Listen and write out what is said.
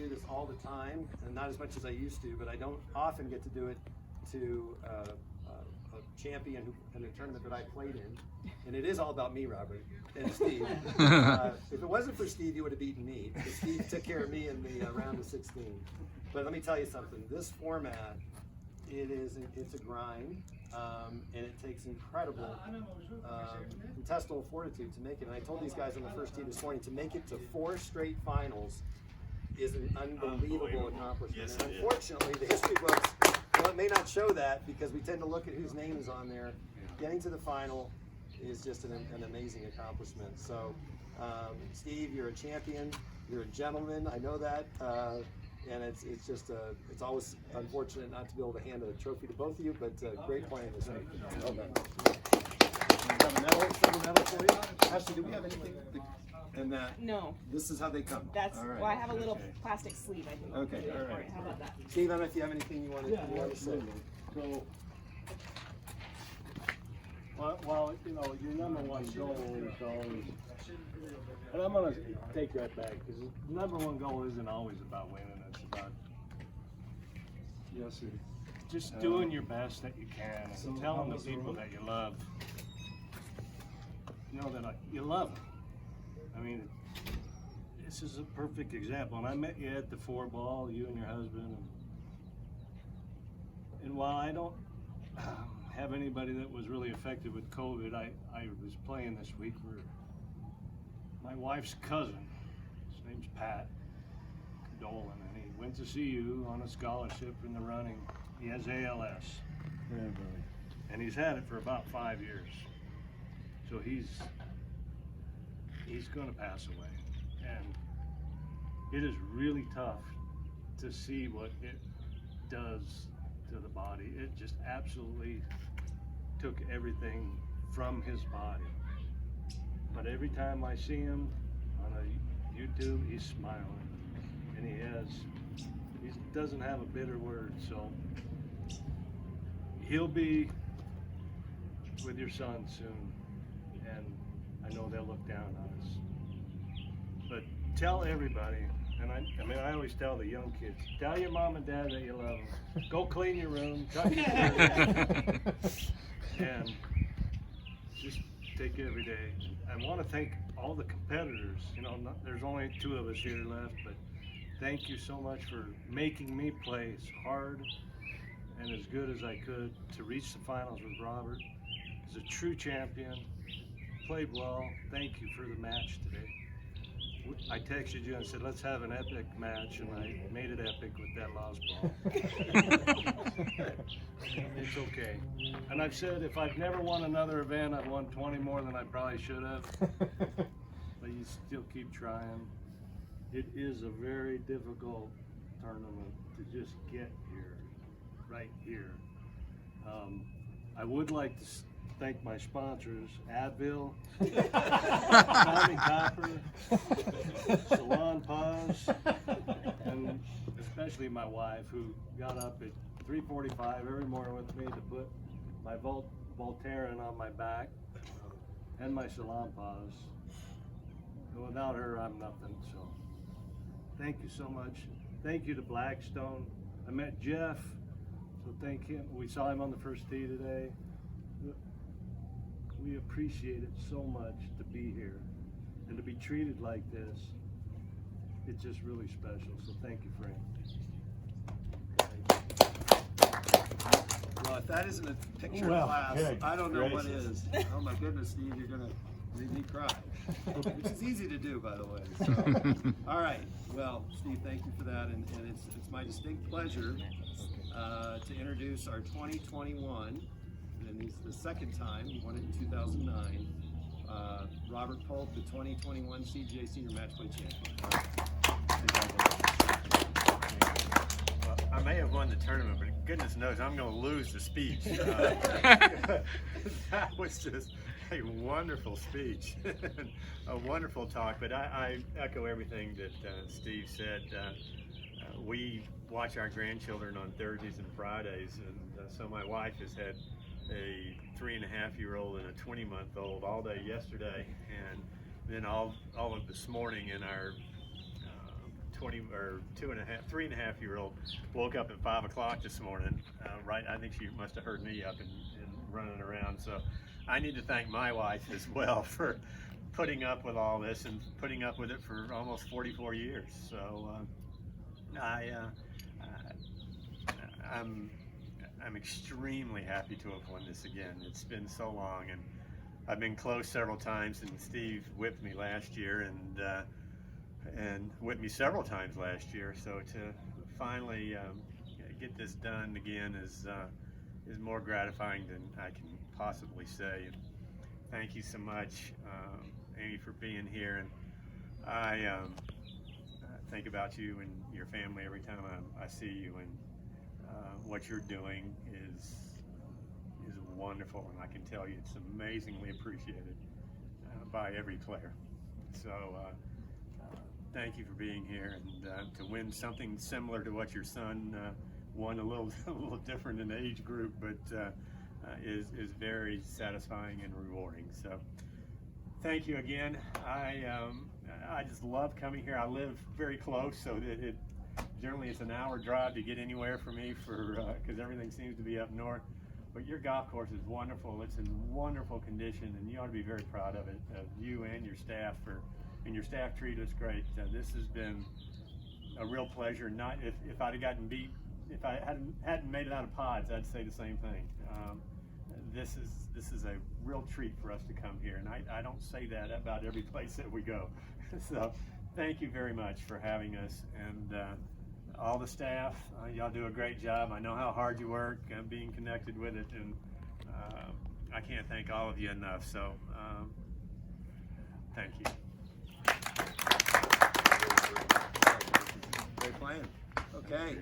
this all the time, and not as much as I used to, but I don't often get to do it to a champion in a tournament that I played in. And it is all about me, Robert, and Steve. If it wasn't for Steve, you would have beaten me, because Steve took care of me in the round of 16. But let me tell you something, this format, it's a grind, and it takes incredible intestinal fortitude to make it. And I told these guys on the first tee this morning, to make it to 4 straight finals is an unbelievable accomplishment. Yes, and unfortunately, the history books, well, it may not show that, because we tend to look at whose name is on there. Getting to the final is just an amazing accomplishment. So, Steve, you're a champion. You're a gentleman. I know that. And it's just it's always unfortunate not to be able to hand a trophy to both of you, but great playing this week. Well done. Have a medal for you. Ashley, do we have anything? And that? No. This is how they come. That's all right. well, I have a little plastic sleeve. I think. Okay. All right. How about that? Steve, I don't know if you have anything you want to say. So, well, you know, your number one goal is always, and I'm going to take that back, because the number one goal isn't always about winning. It's about just doing your best that you can, and telling the people that you love, you know, that you love them. I mean, this is a perfect example. And I met you at the 4-ball, you and your husband. And while I don't have anybody that was really affected with COVID, I was playing this week for my wife's cousin. His name's Pat Dolan, and he went to see you on a scholarship in the running. He has ALS. Yeah, and he's had it for about 5 years. So he's going to pass away. And it is really tough to see what it does to the body. It just absolutely took everything from his body. But every time I see him on a YouTube, he's smiling, and he doesn't have a bitter word. So he'll be with your son soon, and I know they'll look down on us. But tell everybody, and I mean, I always tell the young kids, tell your mom and dad that you love them. Go clean your room, tuck your curtains, and just take it every day. I want to thank all the competitors. You know, there's only 2 of us here left, but thank you so much for making me play as hard and as good as I could to reach the finals with Robert. He's a true champion, played well. Thank you for the match today. I texted you and said, let's have an epic match, and I made it epic with that lost ball. It's okay. And I've said, if I've never won another event, I've won 20 more than I probably should have. But you still keep trying. It is a very difficult tournament to just get here, right here. I would like to thank my sponsors, Advil, Tommy Copper, Salon Pause, and especially my wife, who got up at 3:45 every morning with me to put my Voltaren on my back and my Salon Pause. And without her, I'm nothing. So thank you so much. Thank you to Blackstone. I met Jeff, so thank him. We saw him on the first tee today. We appreciate it so much to be here and to be treated like this. It's just really special. So thank you, Frank. Well, if that isn't a picture class, I don't know what is. Oh my goodness, Steve, you're gonna make me cry. Which is easy to do, by the way. So, all right. Well, Steve, thank you for that, and it's my distinct pleasure to introduce our 2021. And he's the second time, he won it in 2009. Robert Polk, the 2021 CGA Senior Match Play Champion. Well, I may have won the tournament, but goodness knows I'm going to lose the speech. That was just a wonderful speech, a wonderful talk. But I echo everything that Steve said. We watch our grandchildren on Thursdays and Fridays, and so my wife has had a 3.5-year-old and a 20-month-old all day yesterday, and then all of this morning in our 3 and a half year old woke up at 5 o'clock this morning. Right, I think she must have heard me up and running around. So I need to thank my wife as well for putting up with all this and putting up with it for almost 44 years. So I'm extremely happy to have won this again. It's been so long, and I've been close several times, and Steve whipped me last year and whipped me several times last year. So to finally get this done again is more gratifying than I can possibly say. And thank you so much, Amy, for being here. And I think about you and your family every time I see you, and what you're doing is wonderful, and I can tell you it's amazingly appreciated by every player. So thank you for being here, and to win something similar to what your son won, a little different in age group, but is very satisfying and rewarding. So thank you again. I just love coming here. I live very close, so it generally it's an hour drive to get anywhere for me because everything seems to be up north. But your golf course is wonderful. It's in wonderful condition, and you ought to be very proud of it, of you and your staff, and your staff treat us great. This has been a real pleasure. Not if I'd have gotten beat, if I hadn't made it out of pods, I'd say the same thing. This is a real treat for us to come here, and I don't say that about every place that we go. So thank you very much for having us, and all the staff, y'all do a great job. I know how hard you work being connected with it, and I can't thank all of you enough. So thank you. Great playing. Okay.